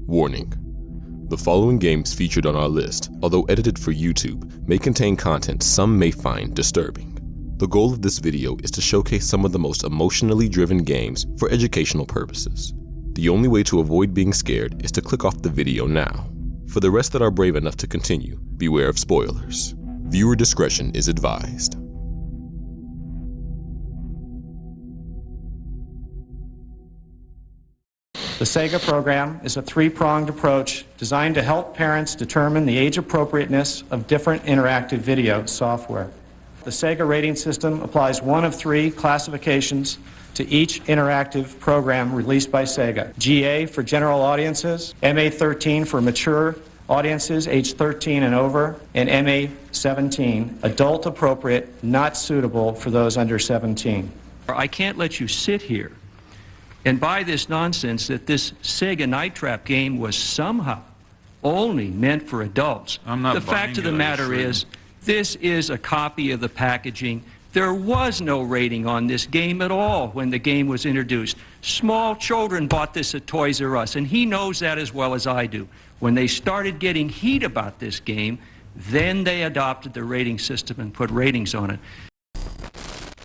Warning. The following games featured on our list, although edited for YouTube, may contain content some may find disturbing. The goal of this video is to showcase some of the most emotionally driven games for educational purposes. The only way to avoid being scared is to click off the video now. For the rest that are brave enough to continue, beware of spoilers. Viewer discretion is advised. The SEGA program is a three-pronged approach designed to help parents determine the age appropriateness of different interactive video software. The SEGA rating system applies one of three classifications to each interactive program released by SEGA. GA for general audiences, MA13 for mature audiences age 13 and over, and MA17, adult appropriate, not suitable for those under 17. I can't let you sit here and buy this nonsense that this Sega Night Trap game was somehow only meant for adults. The fact of the matter is, this is a copy of the packaging. There was no rating on this game at all when the game was introduced. Small children bought this at Toys R Us, and he knows that as well as I do. When they started getting heat about this game, then they adopted the rating system and put ratings on it.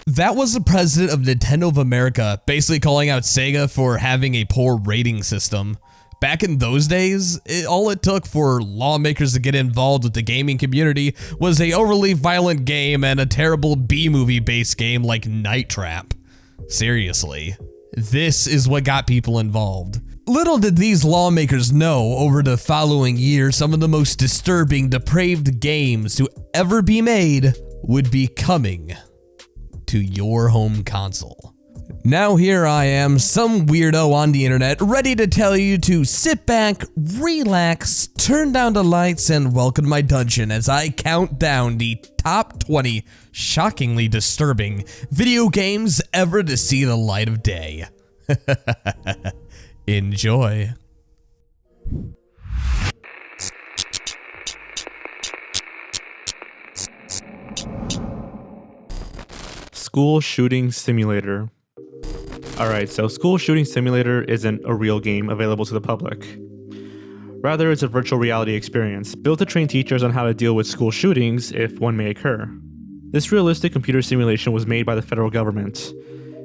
That was the president of Nintendo of America basically calling out Sega for having a poor rating system. Back in those days, all it took for lawmakers to get involved with the gaming community was a overly violent game and a terrible B-movie based game like Night Trap. Seriously, this is what got people involved. Little did these lawmakers know over the following year some of the most disturbing, depraved games to ever be made would be coming to your home console. Now here I am, some weirdo on the internet, ready to tell you to sit back, relax, turn down the lights, and welcome to my dungeon as I count down the top 20 shockingly disturbing video games ever to see the light of day. Enjoy. School Shooting Simulator. Alright, so School Shooting Simulator isn't a real game available to the public. Rather, it's a virtual reality experience built to train teachers on how to deal with school shootings if one may occur. This realistic computer simulation was made by the federal government.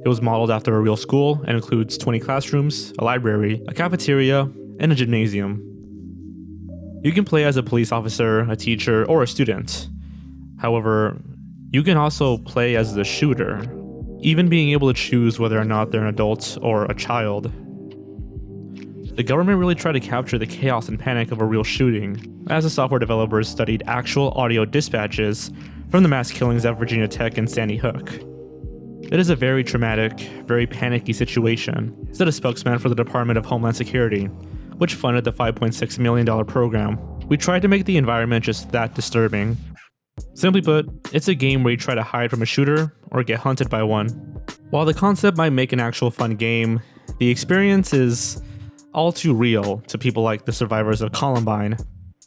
It was modeled after a real school and includes 20 classrooms, a library, a cafeteria, and a gymnasium. You can play as a police officer, a teacher, or a student. However, you can also play as the shooter, even being able to choose whether or not they're an adult or a child. The government really tried to capture the chaos and panic of a real shooting, as the software developers studied actual audio dispatches from the mass killings at Virginia Tech and Sandy Hook. It is a very traumatic, very panicky situation, said a spokesman for the Department of Homeland Security, which funded the $5.6 million program. We tried to make the environment just that disturbing. Simply put, it's a game where you try to hide from a shooter or get hunted by one. While the concept might make an actual fun game, the experience is all too real to people like the survivors of Columbine.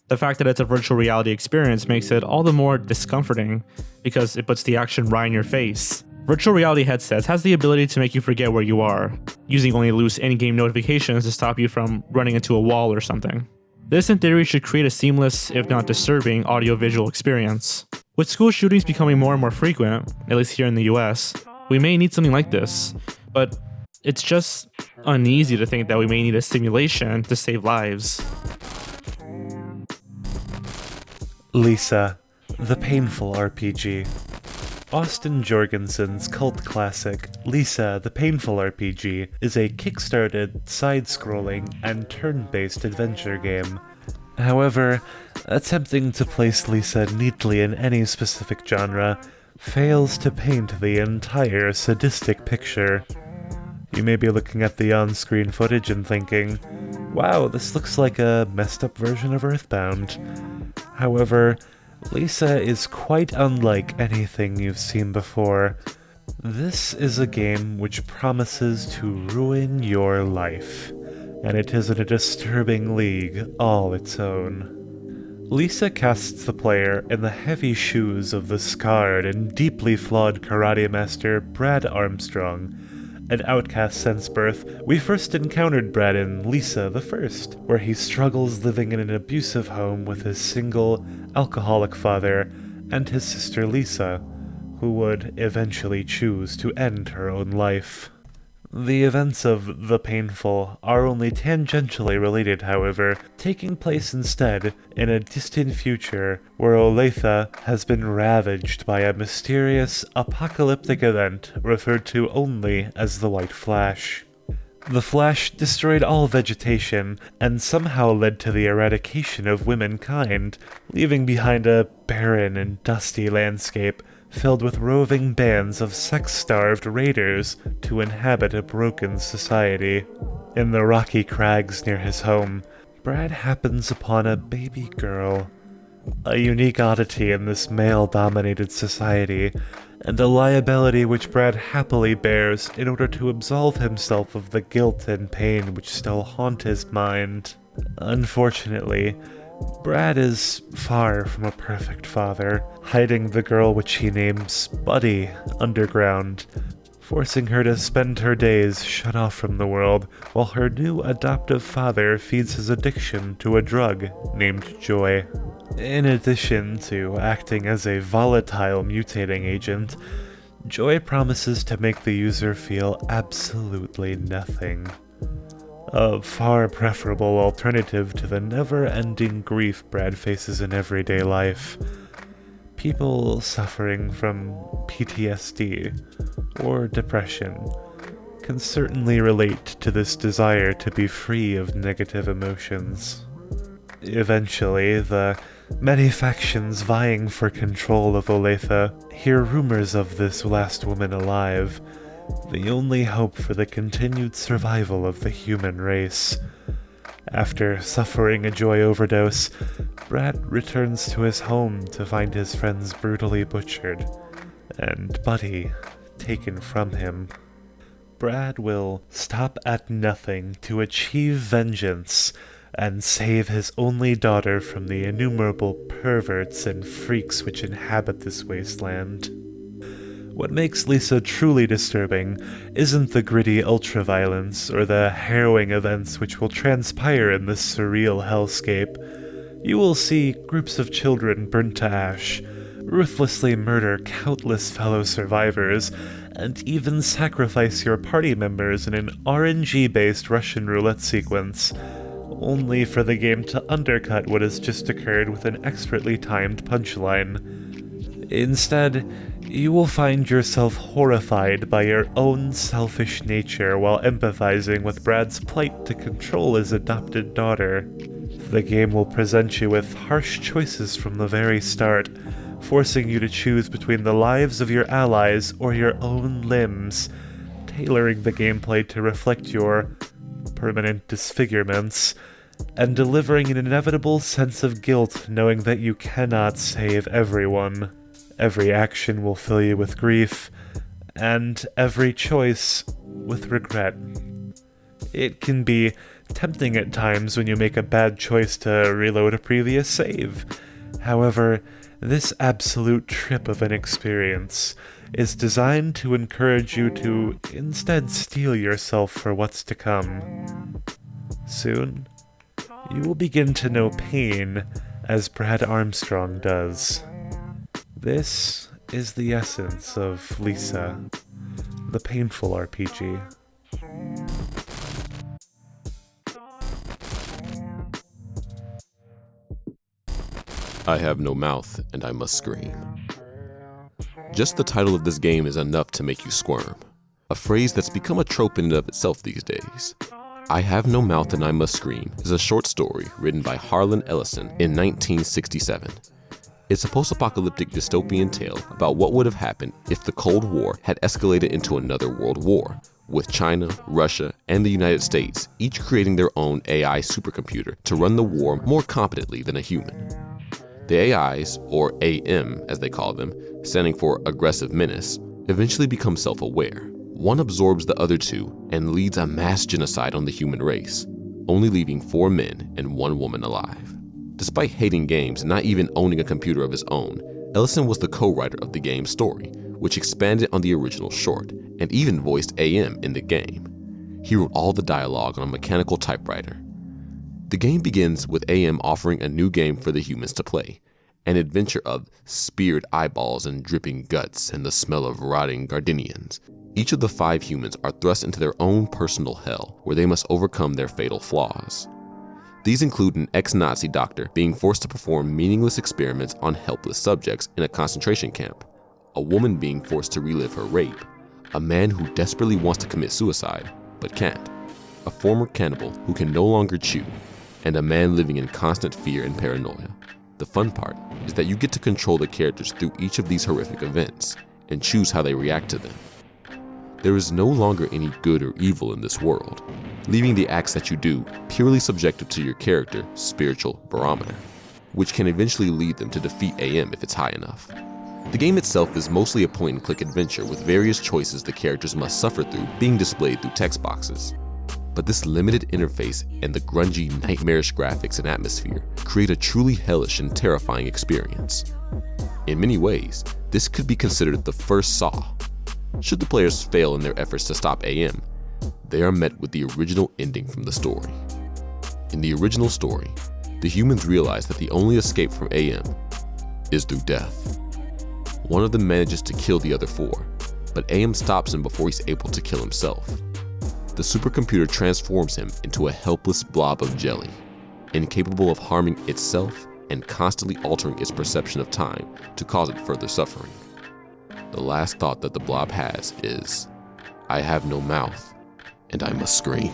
The fact that it's a virtual reality experience makes it all the more discomforting because it puts the action right in your face. Virtual reality headsets has the ability to make you forget where you are, using only loose in-game notifications to stop you from running into a wall or something. This in theory should create a seamless, if not disturbing, audio-visual experience. With school shootings becoming more and more frequent, at least here in the US, we may need something like this, but it's just uneasy to think that we may need a simulation to save lives. Lisa, the Painful RPG. Austin Jorgensen's cult classic, Lisa, the Painful RPG, is a kickstarted, side-scrolling, and turn-based adventure game. However, attempting to place Lisa neatly in any specific genre fails to paint the entire sadistic picture. You may be looking at the on-screen footage and thinking, wow, this looks like a messed-up version of Earthbound. However, Lisa is quite unlike anything you've seen before. This is a game which promises to ruin your life, and it is in a disturbing league all its own. Lisa casts the player in the heavy shoes of the scarred and deeply flawed karate master Brad Armstrong, An outcast since birth, we first encountered Brad in Lisa the First, where he struggles living in an abusive home with his single, alcoholic father and his sister Lisa, who would eventually choose to end her own life. The events of The Painful are only tangentially related, however, taking place instead in a distant future where Olathe has been ravaged by a mysterious apocalyptic event referred to only as the White Flash. The Flash destroyed all vegetation and somehow led to the eradication of womankind, leaving behind a barren and dusty landscape filled with roving bands of sex-starved raiders to inhabit a broken society. In the rocky crags near his home, Brad happens upon a baby girl, a unique oddity in this male-dominated society, and a liability which Brad happily bears in order to absolve himself of the guilt and pain which still haunt his mind. Unfortunately, Brad is far from a perfect father, hiding the girl which he names Buddy underground, forcing her to spend her days shut off from the world while her new adoptive father feeds his addiction to a drug named Joy. In addition to acting as a volatile mutating agent, Joy promises to make the user feel absolutely nothing. A far preferable alternative to the never-ending grief Brad faces in everyday life. People suffering from PTSD or depression can certainly relate to this desire to be free of negative emotions. Eventually, the many factions vying for control of Olathe hear rumors of this last woman alive, the only hope for the continued survival of the human race. After suffering a joy overdose, Brad returns to his home to find his friends brutally butchered, and Buddy taken from him. Brad will stop at nothing to achieve vengeance and save his only daughter from the innumerable perverts and freaks which inhabit this wasteland. What makes Lisa truly disturbing isn't the gritty ultraviolence or the harrowing events which will transpire in this surreal hellscape. You will see groups of children burnt to ash, ruthlessly murder countless fellow survivors, and even sacrifice your party members in an RNG-based Russian roulette sequence, only for the game to undercut what has just occurred with an expertly timed punchline. Instead, you will find yourself horrified by your own selfish nature while empathizing with Brad's plight to control his adopted daughter. The game will present you with harsh choices from the very start, forcing you to choose between the lives of your allies or your own limbs, tailoring the gameplay to reflect your permanent disfigurements, and delivering an inevitable sense of guilt knowing that you cannot save everyone. Every action will fill you with grief, and every choice with regret. It can be tempting at times when you make a bad choice to reload a previous save. However, this absolute trip of an experience is designed to encourage you to instead steel yourself for what's to come. Soon, you will begin to know pain as Brad Armstrong does. This is the essence of Lisa, the painful RPG. I have no mouth and I must scream. Just the title of this game is enough to make you squirm. A phrase that's become a trope in and of itself these days. I Have No Mouth and I Must Scream is a short story written by Harlan Ellison in 1967. It's a post-apocalyptic dystopian tale about what would have happened if the Cold War had escalated into another world war, with China, Russia, and the United States each creating their own AI supercomputer to run the war more competently than a human. The AIs, or AM as they call them, standing for Aggressive Menace, eventually become self-aware. One absorbs the other two and leads a mass genocide on the human race, only leaving 4 men and 1 woman alive. Despite hating games and not even owning a computer of his own, Ellison was the co-writer of the game's story, which expanded on the original short, and even voiced AM in the game. He wrote all the dialogue on a mechanical typewriter. The game begins with AM offering a new game for the humans to play, an adventure of speared eyeballs and dripping guts and the smell of rotting Gardenians. Each of the 5 humans are thrust into their own personal hell, where they must overcome their fatal flaws. These include an ex-Nazi doctor being forced to perform meaningless experiments on helpless subjects in a concentration camp, a woman being forced to relive her rape, a man who desperately wants to commit suicide, but can't, a former cannibal who can no longer chew, and a man living in constant fear and paranoia. The fun part is that you get to control the characters through each of these horrific events, and choose how they react to them. There is no longer any good or evil in this world, leaving the acts that you do purely subjective to your character's spiritual barometer, which can eventually lead them to defeat AM if it's high enough. The game itself is mostly a point-and-click adventure with various choices the characters must suffer through being displayed through text boxes. But this limited interface and the grungy, nightmarish graphics and atmosphere create a truly hellish and terrifying experience. In many ways, this could be considered the first Saw. Should the players fail in their efforts to stop AM, they are met with the original ending from the story. In the original story, the humans realize that the only escape from AM is through death. One of them manages to kill the other 4, but AM stops him before he's able to kill himself. The supercomputer transforms him into a helpless blob of jelly, incapable of harming itself and constantly altering its perception of time to cause it further suffering. The last thought that the blob has is, "I have no mouth, and I must scream."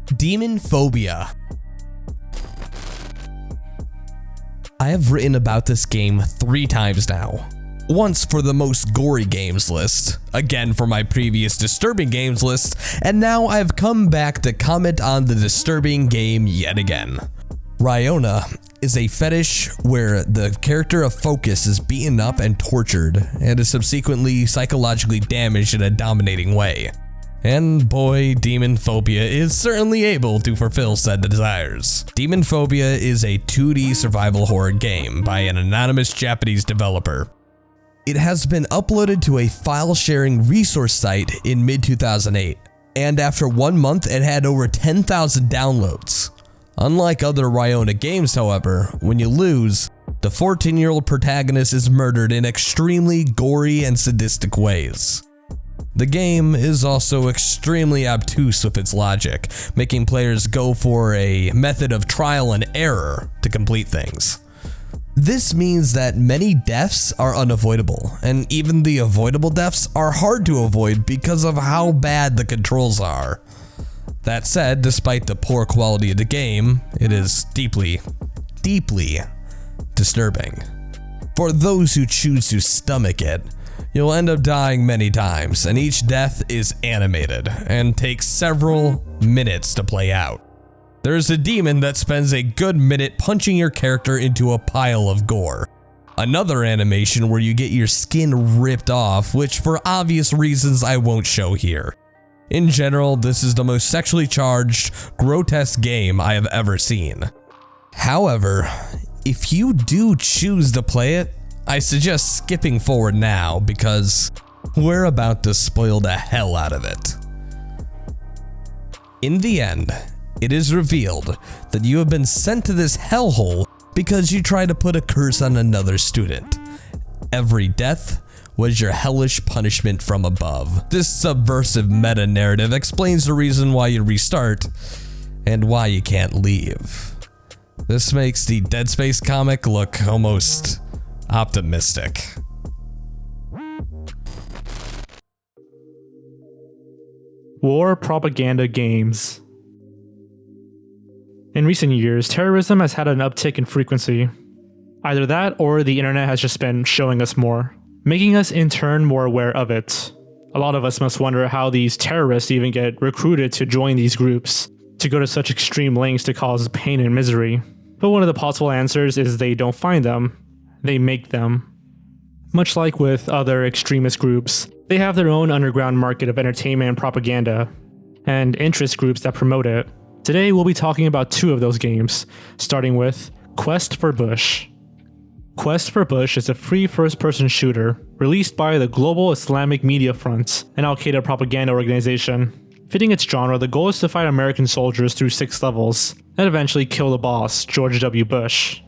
Demonophobia. I have written about this game 3 times now. Once for the most gory games list, again for my previous disturbing games list, and now I've come back to comment on the disturbing game yet again. Ryona is a fetish where the character of Focus is beaten up and tortured, and is subsequently psychologically damaged in a dominating way. And boy, Demonophobia is certainly able to fulfill said desires. Demonophobia is a 2D survival horror game by an anonymous Japanese developer. It has been uploaded to a file-sharing resource site in mid-2008, and after 1 month it had over 10,000 downloads. Unlike other Ryona games, however, when you lose, the 14-year-old protagonist is murdered in extremely gory and sadistic ways. The game is also extremely obtuse with its logic, making players go for a method of trial and error to complete things. This means that many deaths are unavoidable, and even the avoidable deaths are hard to avoid because of how bad the controls are. That said, despite the poor quality of the game, it is deeply, deeply disturbing. For those who choose to stomach it, you'll end up dying many times, and each death is animated and takes several minutes to play out. There's a demon that spends a good minute punching your character into a pile of gore. Another animation where you get your skin ripped off, which for obvious reasons I won't show here. In general, this is the most sexually charged, grotesque game I have ever seen. However, if you do choose to play it, I suggest skipping forward now because we're about to spoil the hell out of it. In the end, it is revealed that you have been sent to this hellhole because you tried to put a curse on another student. Every death was your hellish punishment from above. This subversive meta-narrative explains the reason why you restart and why you can't leave. This makes the Dead Space comic look almost optimistic. War propaganda games. In recent years, terrorism has had an uptick in frequency. Either that or the internet has just been showing us more, making us in turn more aware of it. A lot of us must wonder how these terrorists even get recruited to join these groups, to go to such extreme lengths to cause pain and misery. But one of the possible answers is they don't find them, they make them. Much like with other extremist groups, they have their own underground market of entertainment and propaganda. and interest groups that promote it. Today we'll be talking about 2 of those games, starting with Quest for Bush. Quest for Bush is a free first-person shooter released by the Global Islamic Media Front, an Al-Qaeda propaganda organization. Fitting its genre, the goal is to fight American soldiers through 6 levels, and eventually kill the boss, George W. Bush.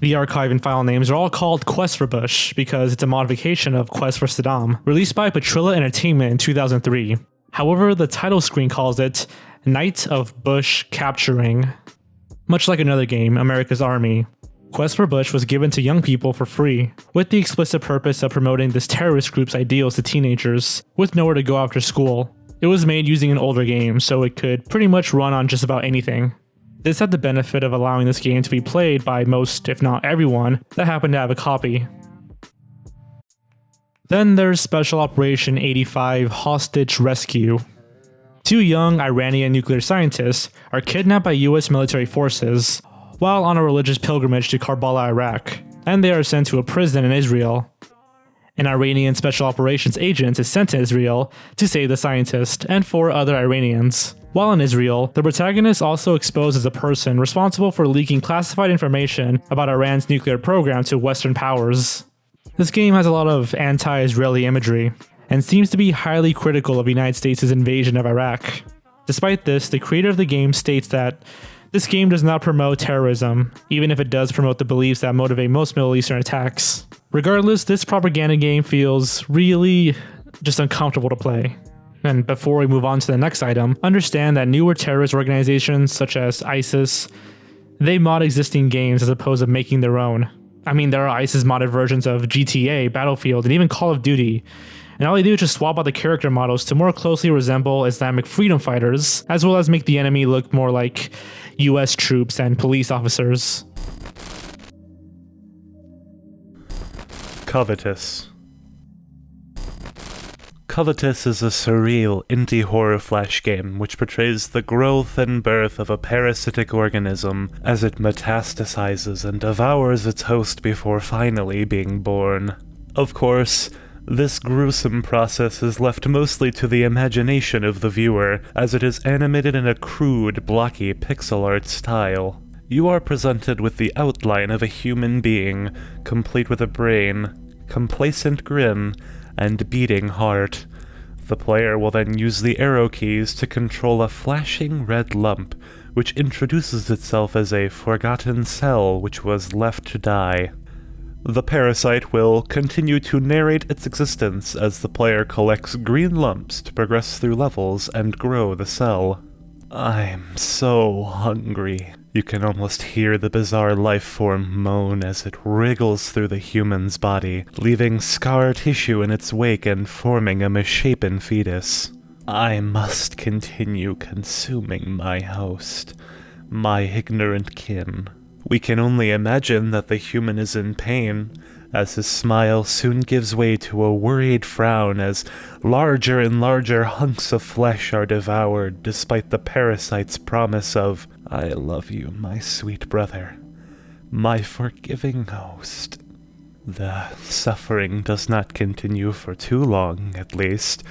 The archive and file names are all called Quest for Bush because it's a modification of Quest for Saddam, released by Petrilla Entertainment in 2003. However, the title screen calls it Night of Bush Capturing. Much like another game, America's Army, Quest for Bush was given to young people for free, with the explicit purpose of promoting this terrorist group's ideals to teenagers, with nowhere to go after school. It was made using an older game, so it could pretty much run on just about anything. This had the benefit of allowing this game to be played by most, if not everyone, that happened to have a copy. Then there's Special Operation 85 Hostage Rescue. 2 young Iranian nuclear scientists are kidnapped by US military forces while on a religious pilgrimage to Karbala, Iraq, and they are sent to a prison in Israel. An Iranian Special Operations agent is sent to Israel to save the scientist and 4 other Iranians. While in Israel, the protagonist also exposes a person responsible for leaking classified information about Iran's nuclear program to Western powers. This game has a lot of anti-Israeli imagery, and seems to be highly critical of the United States' invasion of Iraq. Despite this, the creator of the game states that this game does not promote terrorism, even if it does promote the beliefs that motivate most Middle Eastern attacks. Regardless, this propaganda game feels really just uncomfortable to play. And before we move on to the next item, understand that newer terrorist organizations such as ISIS, they mod existing games as opposed to making their own. I mean, there are ISIS modded versions of GTA, Battlefield, and even Call of Duty, and all they do is just swap out the character models to more closely resemble Islamic freedom fighters, as well as make the enemy look more like US troops and police officers. Covetous. Covetous is a surreal indie horror flash game which portrays the growth and birth of a parasitic organism as it metastasizes and devours its host before finally being born. Of course, this gruesome process is left mostly to the imagination of the viewer, as it is animated in a crude, blocky pixel art style. You are presented with the outline of a human being, complete with a brain, complacent grin, and beating heart. The player will then use the arrow keys to control a flashing red lump, which introduces itself as a forgotten cell which was left to die. The parasite will continue to narrate its existence as the player collects green lumps to progress through levels and grow the cell. I'm so hungry. You can almost hear the bizarre life form moan as it wriggles through the human's body, leaving scar tissue in its wake and forming a misshapen fetus. I must continue consuming my host, my ignorant kin. We can only imagine that the human is in pain, as his smile soon gives way to a worried frown as larger and larger hunks of flesh are devoured despite the parasite's promise of, "I love you, my sweet brother, my forgiving host." The suffering does not continue for too long, at least,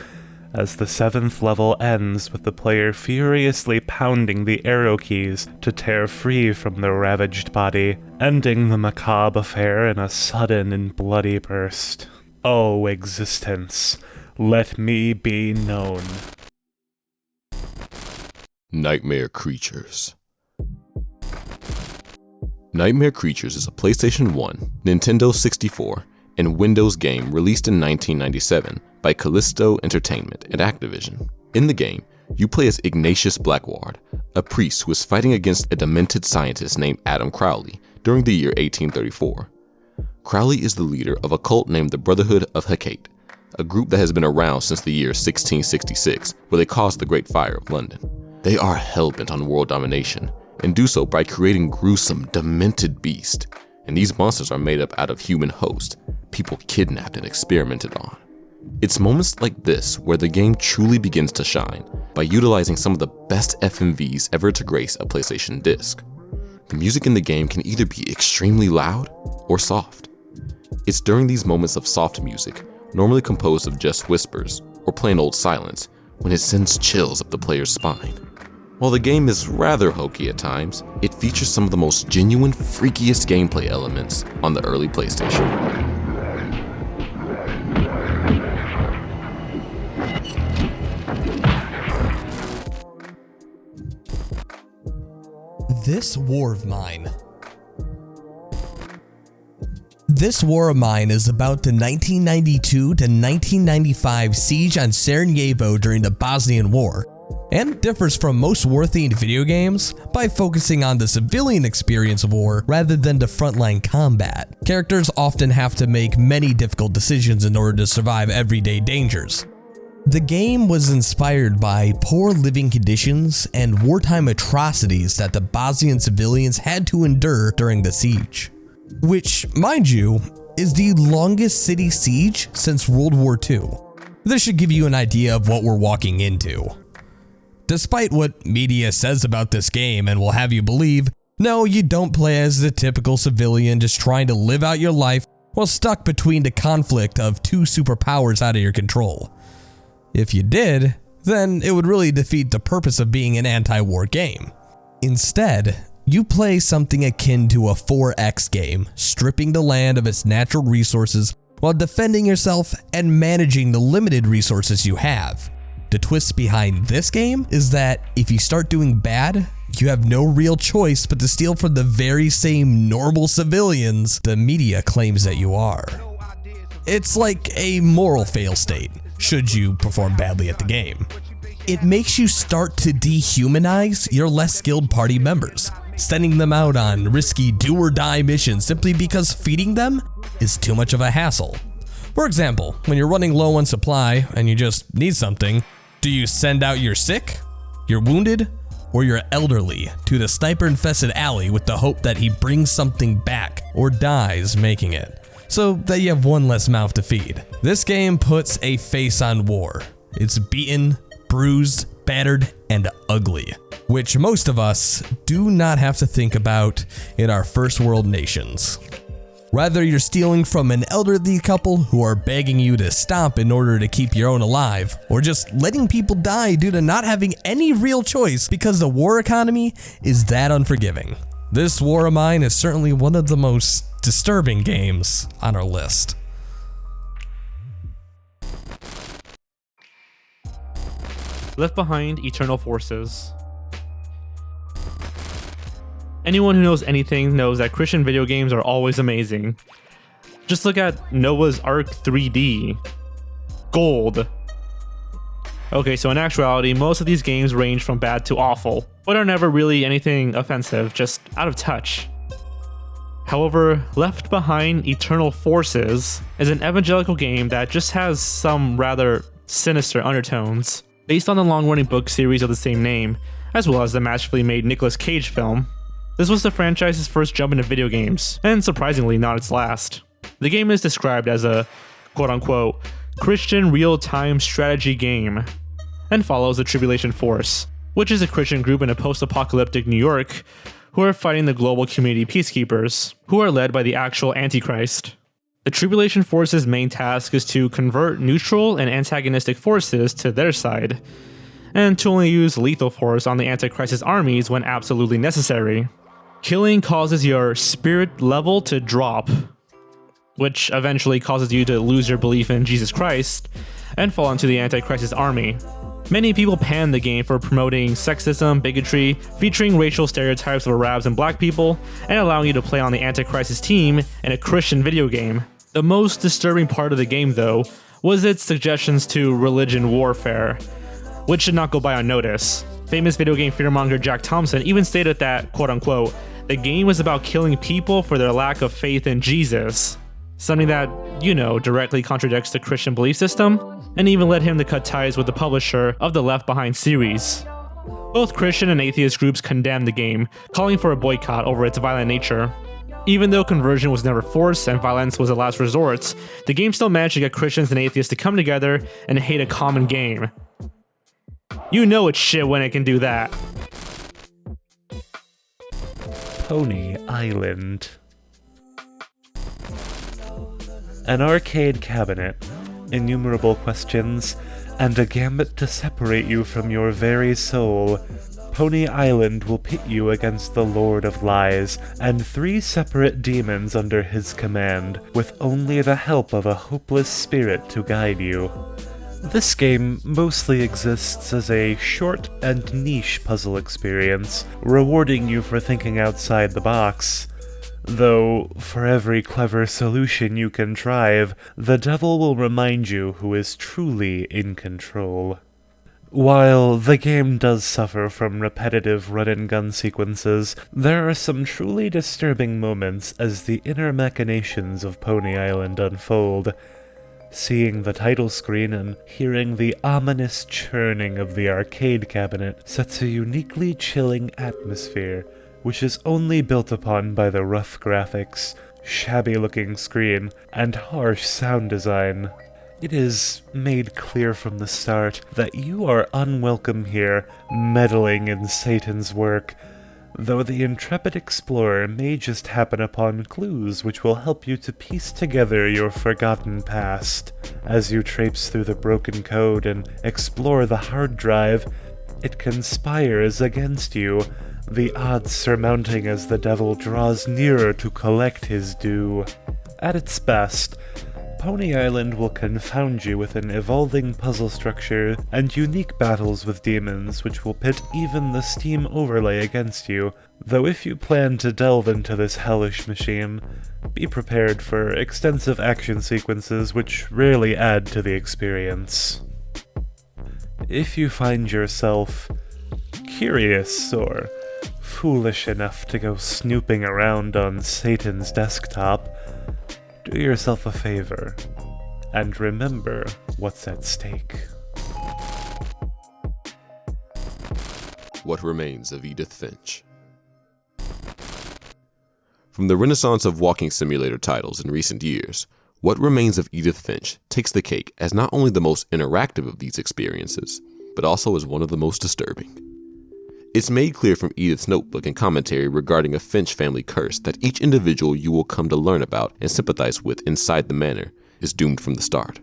as the 7th level ends with the player furiously pounding the arrow keys to tear free from the ravaged body, ending the macabre affair in a sudden and bloody burst. O existence, let me be known. Nightmare Creatures. Nightmare Creatures is a PlayStation 1, Nintendo 64, and Windows game released in 1997 by Callisto Entertainment and Activision. In the game, you play as Ignatius Blackward, a priest who is fighting against a demented scientist named Adam Crowley during the year 1834. Crowley is the leader of a cult named the Brotherhood of Hecate, a group that has been around since the year 1666, where they caused the Great Fire of London. They are hell-bent on world domination, and do so by creating gruesome, demented beasts, and these monsters are made up out of human hosts, people kidnapped and experimented on. It's moments like this where the game truly begins to shine by utilizing some of the best FMVs ever to grace a PlayStation disc. The music in the game can either be extremely loud or soft. It's during these moments of soft music, normally composed of just whispers or plain old silence, when it sends chills up the player's spine. While the game is rather hokey at times, it features some of the most genuine, freakiest gameplay elements on the early PlayStation. This War of Mine. This War of Mine is about the 1992 to 1995 siege on Sarajevo during the Bosnian War, and differs from most war-themed video games by focusing on the civilian experience of war rather than the frontline combat. Characters often have to make many difficult decisions in order to survive everyday dangers. The game was inspired by poor living conditions and wartime atrocities that the Bosnian civilians had to endure during the siege, which, mind you, is the longest city siege since World War II. This should give you an idea of what we're walking into. Despite what media says about this game and will have you believe, no, you don't play as the typical civilian just trying to live out your life while stuck between the conflict of two superpowers out of your control. If you did, then it would really defeat the purpose of being an anti-war game. Instead, you play something akin to a 4X game, stripping the land of its natural resources while defending yourself and managing the limited resources you have. The twist behind this game is that if you start doing bad, you have no real choice but to steal from the very same normal civilians the media claims that you are. It's like a moral fail state, should you perform badly at the game. It makes you start to dehumanize your less skilled party members, sending them out on risky do-or-die missions simply because feeding them is too much of a hassle. For example, when you're running low on supply and you just need something, do you send out your sick, your wounded, or your elderly to the sniper-infested alley with the hope that he brings something back or dies making it, so that you have one less mouth to feed? This game puts a face on war. It's beaten, bruised, battered, and ugly, which most of us do not have to think about in our first world nations. Rather, you're stealing from an elderly couple who are begging you to stop in order to keep your own alive, or just letting people die due to not having any real choice because the war economy is that unforgiving. This War of Mine is certainly one of the most disturbing games on our list. Left Behind: Eternal Forces. Anyone who knows anything knows that Christian video games are always amazing. Just look at Noah's Ark 3D. Gold. Okay, so in actuality, most of these games range from bad to awful, but are never really anything offensive, just out of touch. However, Left Behind: Eternal Forces is an evangelical game that just has some rather sinister undertones, based on the long-running book series of the same name, as well as the masterfully made Nicolas Cage film. This was the franchise's first jump into video games, and surprisingly not its last. The game is described as a quote-unquote Christian real-time strategy game, and follows the Tribulation Force, which is a Christian group in a post-apocalyptic New York who are fighting the global community peacekeepers, who are led by the actual Antichrist. The Tribulation Force's main task is to convert neutral and antagonistic forces to their side, and to only use lethal force on the Antichrist's armies when absolutely necessary. Killing causes your spirit level to drop, which eventually causes you to lose your belief in Jesus Christ and fall into the Antichrist's army. Many people pan the game for promoting sexism, bigotry, featuring racial stereotypes of Arabs and black people, and allowing you to play on the Antichrist's team in a Christian video game. The most disturbing part of the game, though, was its suggestions to religion warfare, which should not go by unnoticed. Famous video game fearmonger Jack Thompson even stated that, quote-unquote, the game was about killing people for their lack of faith in Jesus. Something that, you know, directly contradicts the Christian belief system, and even led him to cut ties with the publisher of the Left Behind series. Both Christian and atheist groups condemned the game, calling for a boycott over its violent nature. Even though conversion was never forced and violence was a last resort, the game still managed to get Christians and atheists to come together and hate a common game. You know it's shit when it can do that. Pony Island. An arcade cabinet, innumerable questions, and a gambit to separate you from your very soul. Pony Island will pit you against the Lord of Lies and 3 separate demons under his command, with only the help of a hopeless spirit to guide you. This game mostly exists as a short and niche puzzle experience, rewarding you for thinking outside the box. Though, for every clever solution you contrive, the devil will remind you who is truly in control. While the game does suffer from repetitive run-and-gun sequences, there are some truly disturbing moments as the inner machinations of Pony Island unfold. Seeing the title screen and hearing the ominous churning of the arcade cabinet sets a uniquely chilling atmosphere, which is only built upon by the rough graphics, shabby-looking screen, and harsh sound design. It is made clear from the start that you are unwelcome here, meddling in Satan's work, though the intrepid explorer may just happen upon clues which will help you to piece together your forgotten past. As you traipse through the broken code and explore the hard drive, it conspires against you, the odds surmounting as the devil draws nearer to collect his due. At its best, Pony Island will confound you with an evolving puzzle structure and unique battles with demons which will pit even the Steam overlay against you, though if you plan to delve into this hellish machine, be prepared for extensive action sequences which rarely add to the experience. If you find yourself curious or foolish enough to go snooping around on Satan's desktop, do yourself a favor, and remember what's at stake. What Remains of Edith Finch. From the renaissance of walking simulator titles in recent years, What Remains of Edith Finch takes the cake as not only the most interactive of these experiences, but also as one of the most disturbing. It's made clear from Edith's notebook and commentary regarding a Finch family curse that each individual you will come to learn about and sympathize with inside the manor is doomed from the start.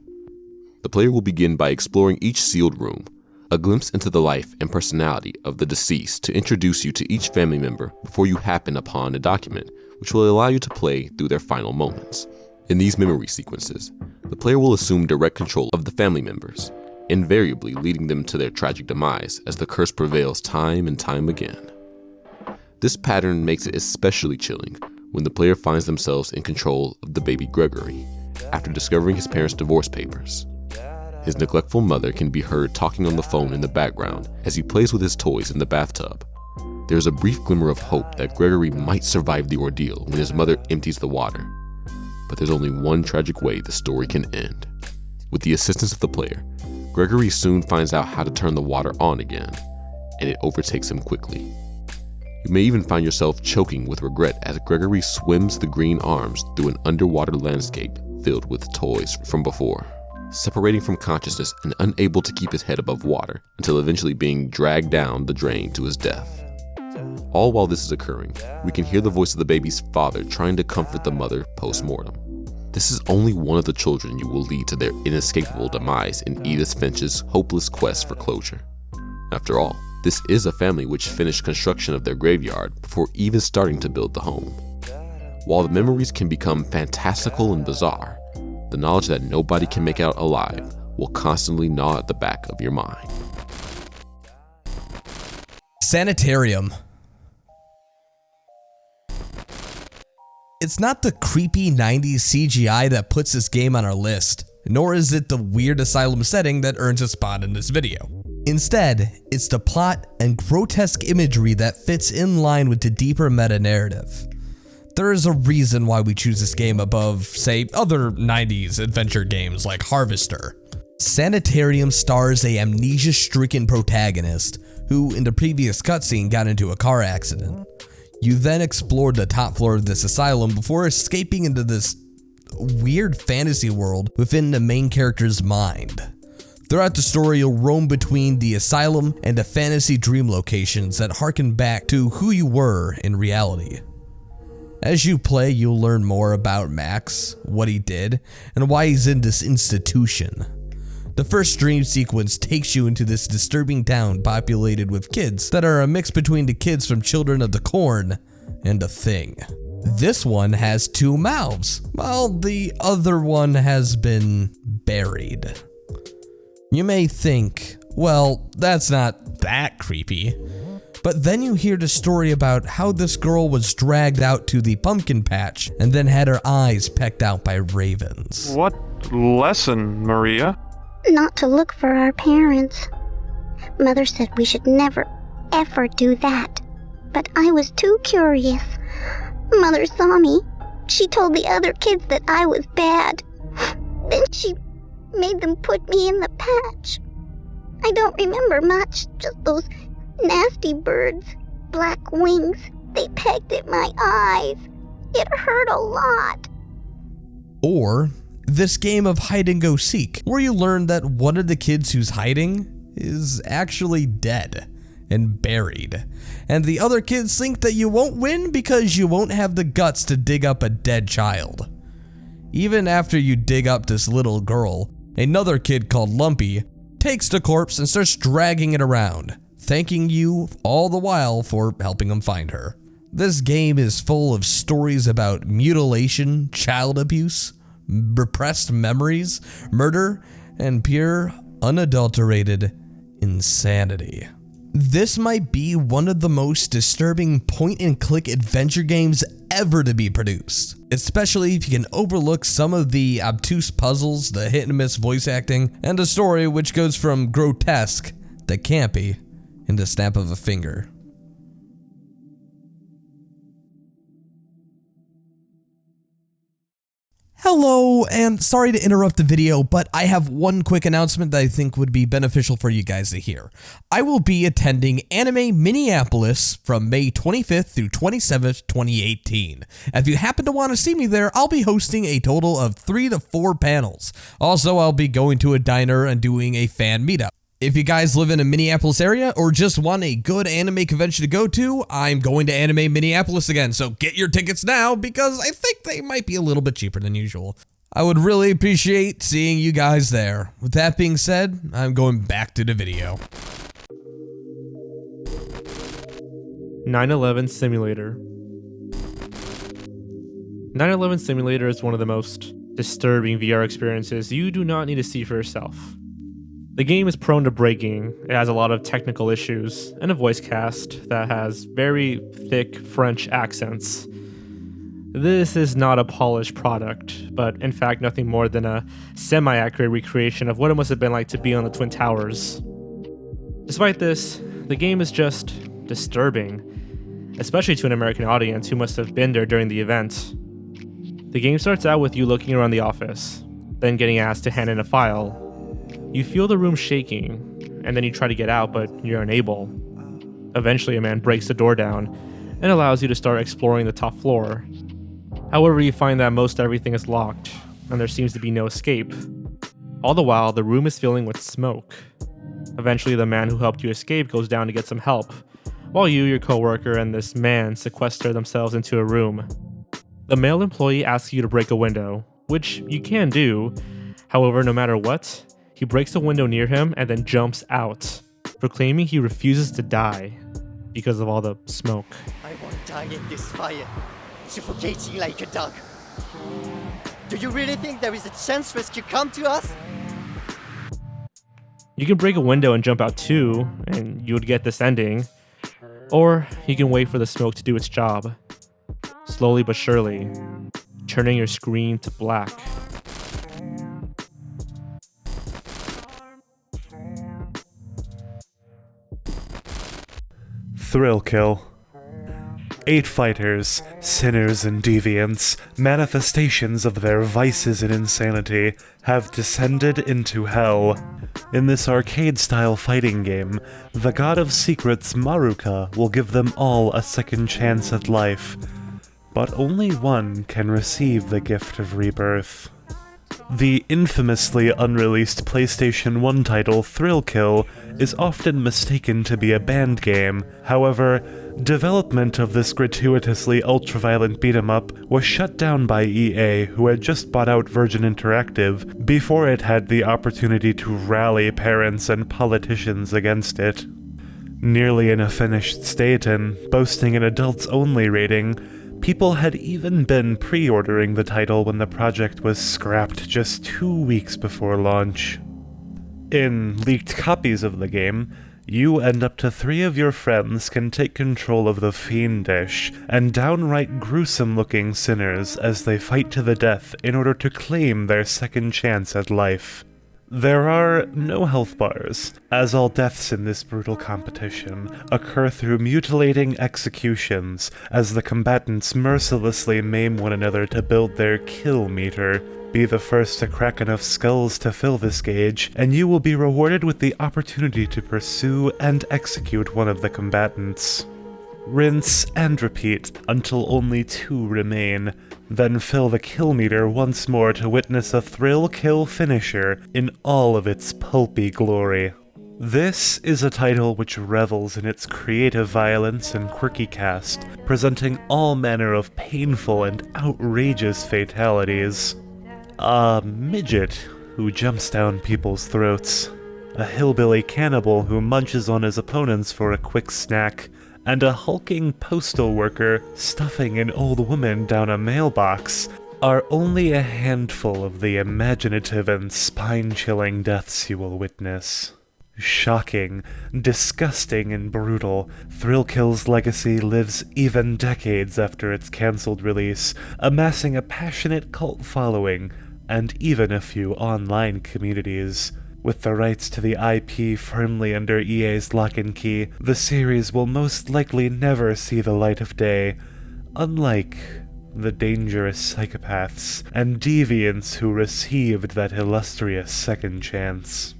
The player will begin by exploring each sealed room, a glimpse into the life and personality of the deceased to introduce you to each family member before you happen upon a document which will allow you to play through their final moments. In these memory sequences, the player will assume direct control of the family members, invariably leading them to their tragic demise as the curse prevails time and time again. This pattern makes it especially chilling when the player finds themselves in control of the baby Gregory after discovering his parents' divorce papers. His neglectful mother can be heard talking on the phone in the background as he plays with his toys in the bathtub. There's a brief glimmer of hope that Gregory might survive the ordeal when his mother empties the water. But there's only one tragic way the story can end. With the assistance of the player, Gregory soon finds out how to turn the water on again, and it overtakes him quickly. You may even find yourself choking with regret as Gregory swims the green arms through an underwater landscape filled with toys from before, separating from consciousness and unable to keep his head above water until eventually being dragged down the drain to his death. All while this is occurring, we can hear the voice of the baby's father trying to comfort the mother post-mortem. This is only one of the children you will lead to their inescapable demise in Edith Finch's hopeless quest for closure. After all, this is a family which finished construction of their graveyard before even starting to build the home. While the memories can become fantastical and bizarre, the knowledge that nobody can make out alive will constantly gnaw at the back of your mind. Sanitarium. It's not the creepy 90s CGI that puts this game on our list, nor is it the weird asylum setting that earns a spot in this video. Instead, it's the plot and grotesque imagery that fits in line with the deeper meta-narrative. There is a reason why we choose this game above, say, other 90s adventure games like Harvester. Sanitarium stars a amnesia-stricken protagonist who, in the previous cutscene, got into a car accident. You then explored the top floor of this asylum before escaping into this weird fantasy world within the main character's mind. Throughout the story, you'll roam between the asylum and the fantasy dream locations that harken back to who you were in reality. As you play, you'll learn more about Max, what he did, and why he's in this institution. The first dream sequence takes you into this disturbing town populated with kids that are a mix between the kids from Children of the Corn and a Thing. This one has 2 mouths, while the other one has been buried. You may think, well, that's not that creepy. But then you hear the story about how this girl was dragged out to the pumpkin patch and then had her eyes pecked out by ravens. What lesson, Maria? Not to look for our parents. Mother said we should never, ever do that. But I was too curious. Mother saw me. She told the other kids that I was bad. Then she made them put me in the patch. I don't remember much, just those nasty birds, black wings. They pecked at my eyes. It hurt a lot. Or this game of hide and go seek, where you learn that one of the kids who's hiding is actually dead and buried, and the other kids think that you won't win because you won't have the guts to dig up a dead child. Even after you dig up this little girl, another kid called Lumpy takes the corpse and starts dragging it around, thanking you all the while for helping him find her. This game is full of stories about mutilation, child abuse, repressed memories, murder, and pure, unadulterated insanity. This might be one of the most disturbing point-and-click adventure games ever to be produced, especially if you can overlook some of the obtuse puzzles, the hit-and-miss voice acting, and the story which goes from grotesque to campy in the snap of a finger. Hello, and sorry to interrupt the video, but I have one quick announcement that I think would be beneficial for you guys to hear. I will be attending Anime Minneapolis from May 25th through 27th, 2018. If you happen to want to see me there, I'll be hosting a total of 3 to 4 panels. Also, I'll be going to a diner and doing a fan meetup. If you guys live in a Minneapolis area or just want a good anime convention to go to, I'm going to Anime Minneapolis again, so get your tickets now because I think they might be a little bit cheaper than usual. I would really appreciate seeing you guys there. With that being said, I'm going back to the video. 9/11 Simulator. 9/11 Simulator is one of the most disturbing VR experiences you do not need to see for yourself. The game is prone to breaking, it has a lot of technical issues, and a voice cast that has very thick French accents. This is not a polished product, but in fact nothing more than a semi-accurate recreation of what it must have been like to be on the Twin Towers. Despite this, the game is just disturbing, especially to an American audience who must have been there during the event. The game starts out with you looking around the office, then getting asked to hand in a file. You feel the room shaking, and then you try to get out, but you're unable. Eventually, a man breaks the door down and allows you to start exploring the top floor. However, you find that most everything is locked, and there seems to be no escape. All the while, the room is filling with smoke. Eventually, the man who helped you escape goes down to get some help, while you, your coworker, and this man sequester themselves into a room. The male employee asks you to break a window, which you can do. However, no matter what, he breaks the window near him and then jumps out, proclaiming he refuses to die because of all the smoke. I won't die in this fire, suffocating like a dog. Do you really think there is a chance rescue come to us? You can break a window and jump out too, and you would get this ending. Or you can wait for the smoke to do its job, slowly but surely, turning your screen to black. Thrill kill. 8 fighters, sinners and deviants, manifestations of their vices and insanity, have descended into hell. In this arcade-style fighting game, the god of secrets Maruka will give them all a second chance at life. But only one can receive the gift of rebirth. The infamously unreleased PlayStation 1 title Thrill Kill is often mistaken to be a banned game. However, development of this gratuitously ultra-violent beat-em-up was shut down by EA, who had just bought out Virgin Interactive before it had the opportunity to rally parents and politicians against it. Nearly in a finished state and boasting an adults-only rating, people had even been pre-ordering the title when the project was scrapped just 2 weeks before launch. In leaked copies of the game, you and up to 3 of your friends can take control of the fiendish and downright gruesome-looking sinners as they fight to the death in order to claim their second chance at life. There are no health bars, as all deaths in this brutal competition occur through mutilating executions as the combatants mercilessly maim one another to build their kill meter. Be the first to crack enough skulls to fill this gauge, and you will be rewarded with the opportunity to pursue and execute one of the combatants. Rinse and repeat until only 2 remain, then fill the kill meter once more to witness a thrill kill finisher in all of its pulpy glory. This is a title which revels in its creative violence and quirky cast, presenting all manner of painful and outrageous fatalities. A midget who jumps down people's throats, a hillbilly cannibal who munches on his opponents for a quick snack, and a hulking postal worker stuffing an old woman down a mailbox are only a handful of the imaginative and spine-chilling deaths you will witness. Shocking, disgusting, and brutal, Thrill Kill's legacy lives even decades after its cancelled release, amassing a passionate cult following and even a few online communities. With the rights to the IP firmly under EA's lock and key, the series will most likely never see the light of day, unlike the dangerous psychopaths and deviants who received that illustrious second chance.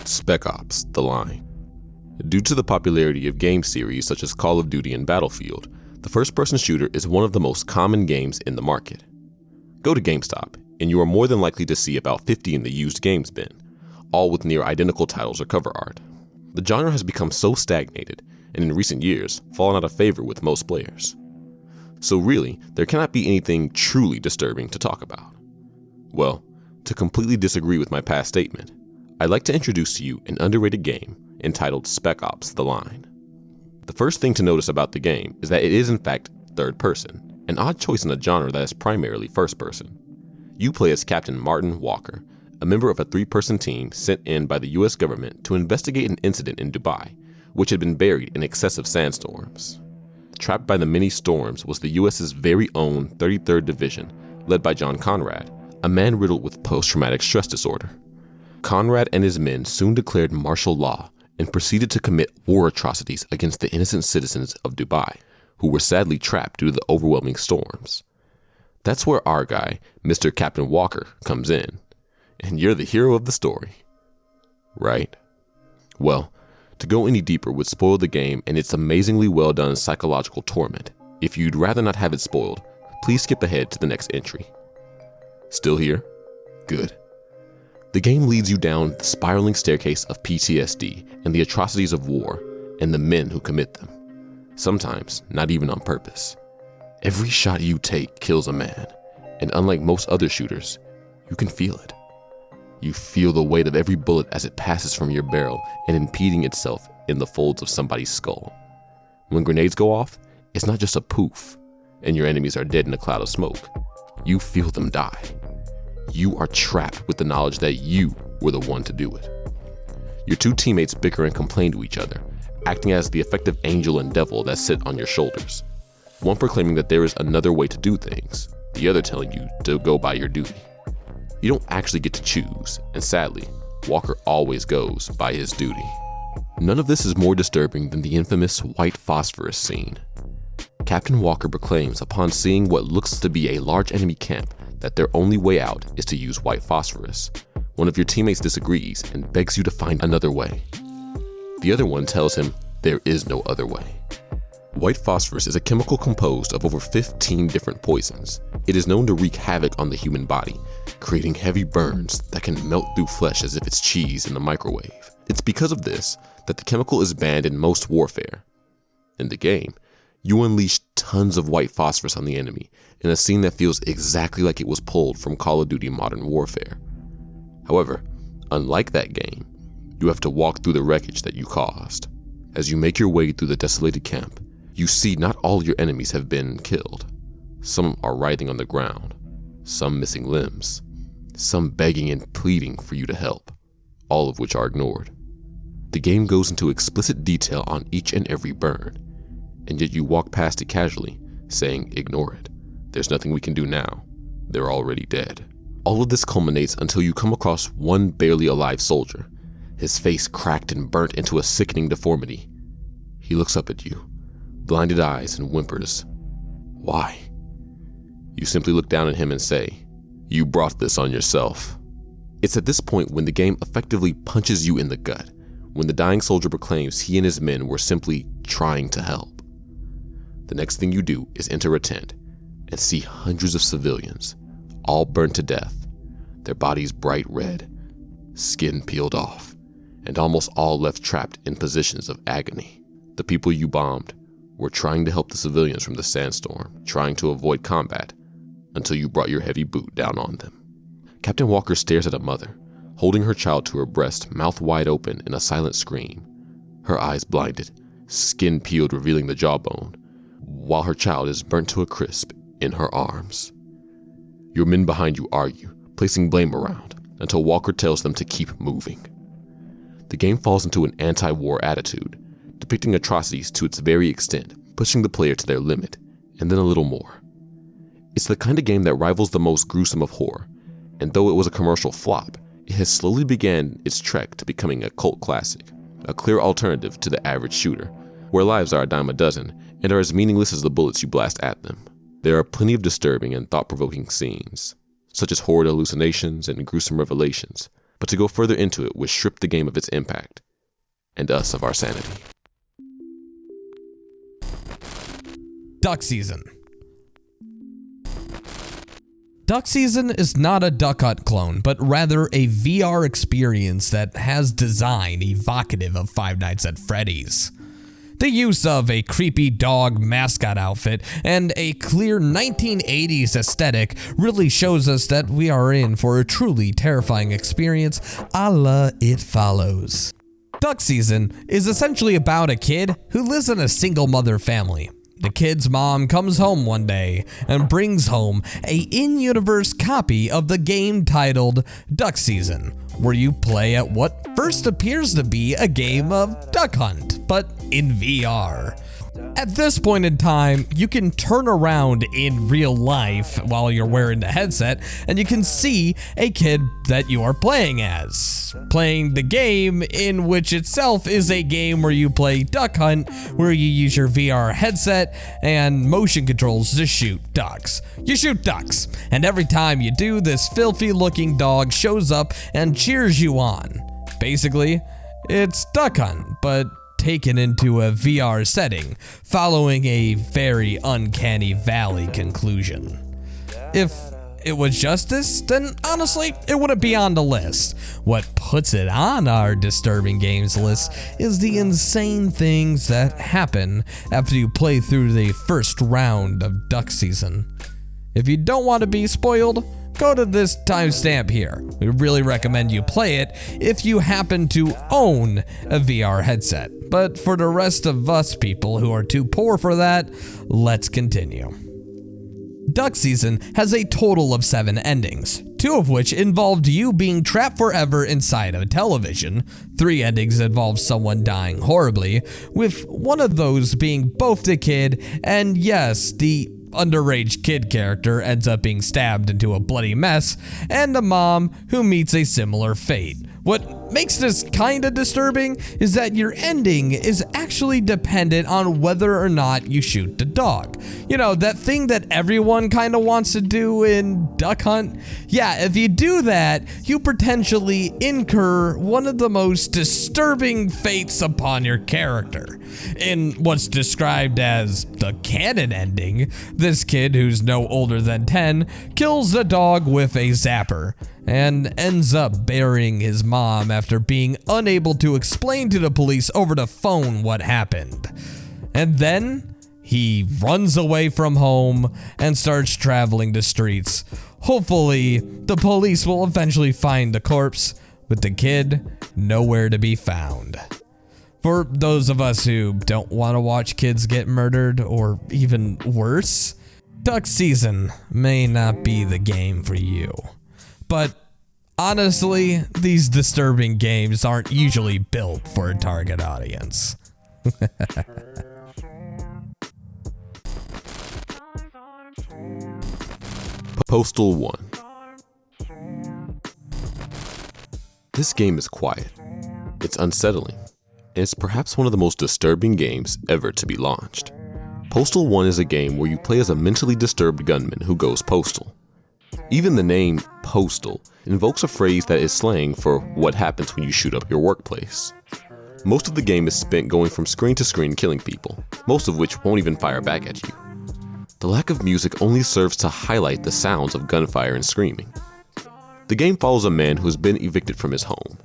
Spec Ops the Line. Due to the popularity of game series such as Call of Duty and Battlefield, the first-person shooter is one of the most common games in the market. Go to GameStop, and you are more than likely to see about 50 in the used games bin, all with near identical titles or cover art. The genre has become so stagnated, and in recent years, fallen out of favor with most players. So really, there cannot be anything truly disturbing to talk about. Well, to completely disagree with my past statement, I'd like to introduce to you an underrated game entitled Spec Ops the Line. The first thing to notice about the game is that it is in fact third person, an odd choice in a genre that is primarily first person. You play as Captain Martin Walker, a member of a 3-person team sent in by the US government to investigate an incident in Dubai, which had been buried in excessive sandstorms. Trapped by the many storms was the US's very own 33rd Division, led by John Conrad, a man riddled with post-traumatic stress disorder. Conrad and his men soon declared martial law and proceeded to commit war atrocities against the innocent citizens of Dubai, who were sadly trapped due to the overwhelming storms. That's where our guy, Mr. Captain Walker, comes in, and you're the hero of the story, right? Well, to go any deeper would spoil the game and its amazingly well done psychological torment. If you'd rather not have it spoiled, please skip ahead to the next entry. Still here? Good. The game leads you down the spiraling staircase of PTSD and the atrocities of war and the men who commit them. Sometimes not even on purpose. Every shot you take kills a man, and unlike most other shooters, you can feel it. You feel the weight of every bullet as it passes from your barrel and impeding itself in the folds of somebody's skull. When grenades go off, it's not just a poof, and your enemies are dead in a cloud of smoke. You feel them die. You are trapped with the knowledge that you were the one to do it. Your 2 teammates bicker and complain to each other, acting as the effective angel and devil that sit on your shoulders. One proclaiming that there is another way to do things, the other telling you to go by your duty. You don't actually get to choose, and sadly, Walker always goes by his duty. None of this is more disturbing than the infamous white phosphorus scene. Captain Walker proclaims upon seeing what looks to be a large enemy camp that their only way out is to use white phosphorus. One of your teammates disagrees and begs you to find another way. The other one tells him there is no other way. White phosphorus is a chemical composed of over 15 different poisons. It is known to wreak havoc on the human body, creating heavy burns that can melt through flesh as if it's cheese in the microwave. It's because of this that the chemical is banned in most warfare. In the game, you unleash tons of white phosphorus on the enemy in a scene that feels exactly like it was pulled from Call of Duty Modern Warfare. However, unlike that game, you have to walk through the wreckage that you caused. As you make your way through the desolated camp, you see not all your enemies have been killed. Some are writhing on the ground, some missing limbs, some begging and pleading for you to help, all of which are ignored. The game goes into explicit detail on each and every burn, and yet you walk past it casually, saying, ignore it. There's nothing we can do now. They're already dead. All of this culminates until you come across one barely alive soldier, his face cracked and burnt into a sickening deformity. He looks up at you, blinded eyes, and whimpers, "Why?" You simply look down at him and say, "You brought this on yourself." It's at this point when the game effectively punches you in the gut, when the dying soldier proclaims he and his men were simply trying to help. The next thing you do is enter a tent and see hundreds of civilians, all burned to death, their bodies bright red, skin peeled off, and almost all left trapped in positions of agony. The people you bombed were trying to help the civilians from the sandstorm, trying to avoid combat, until you brought your heavy boot down on them. Captain Walker stares at a mother, holding her child to her breast, mouth wide open in a silent scream, her eyes blinded, skin peeled revealing the jawbone, while her child is burnt to a crisp in her arms. Your men behind you argue, placing blame around, until Walker tells them to keep moving. The game falls into an anti-war attitude, depicting atrocities to its very extent, pushing the player to their limit, and then a little more. It's the kind of game that rivals the most gruesome of horror, and though it was a commercial flop, it has slowly began its trek to becoming a cult classic, a clear alternative to the average shooter, where lives are a dime a dozen and are as meaningless as the bullets you blast at them. There are plenty of disturbing and thought-provoking scenes, such as horrid hallucinations and gruesome revelations, but to go further into it would strip the game of its impact, and us of our sanity. Duck Season. Duck Season is not a Duck Hunt clone, but rather a VR experience that has design evocative of Five Nights at Freddy's. The use of a creepy dog mascot outfit and a clear 1980s aesthetic really shows us that we are in for a truly terrifying experience a la It Follows. Duck Season is essentially about a kid who lives in a single mother family. The kid's mom comes home one day and brings home a in-universe copy of the game titled Duck Season, where you play at what first appears to be a game of Duck Hunt, but in VR. At this point in time, you can turn around in real life while you're wearing the headset, and you can see a kid that you are playing as. Playing the game, in which itself is a game where you play Duck Hunt, where you use your VR headset and motion controls to shoot ducks. You shoot ducks, and every time you do, this filthy looking dog shows up and cheers you on. Basically, it's Duck Hunt, but taken into a VR setting, following a very uncanny valley conclusion. If it was just this, then honestly, it wouldn't be on the list. What puts it on our disturbing games list is the insane things that happen after you play through the first round of Duck Season. If you don't want to be spoiled, go to this timestamp here. We really recommend you play it if you happen to own a VR headset. But for the rest of us people who are too poor for that, let's continue. Duck Season has a total of 7 endings, 2 of which involved you being trapped forever inside of a television. 3 endings involve someone dying horribly, with one of those being both the kid and, yes, the underage kid character ends up being stabbed into a bloody mess, and a mom who meets a similar fate. What makes this kinda disturbing is that your ending is actually dependent on whether or not you shoot the dog. You know, that thing that everyone kinda wants to do in Duck Hunt? Yeah, if you do that, you potentially incur one of the most disturbing fates upon your character. In what's described as the canon ending, this kid, who's no older than 10, kills the dog with a zapper and ends up burying his mom after being unable to explain to the police over the phone what happened. And then he runs away from home and starts traveling the streets. Hopefully, the police will eventually find the corpse, with the kid nowhere to be found. For those of us who don't want to watch kids get murdered, or even worse, Duck Season may not be the game for you. But honestly, these disturbing games aren't usually built for a target audience. Postal 1. This game is quiet. It's unsettling. And it's perhaps one of the most disturbing games ever to be launched. Postal 1 is a game where you play as a mentally disturbed gunman who goes postal. Even the name Postal invokes a phrase that is slang for what happens when you shoot up your workplace. Most of the game is spent going from screen to screen killing people, most of which won't even fire back at you. The lack of music only serves to highlight the sounds of gunfire and screaming. The game follows a man who has been evicted from his home.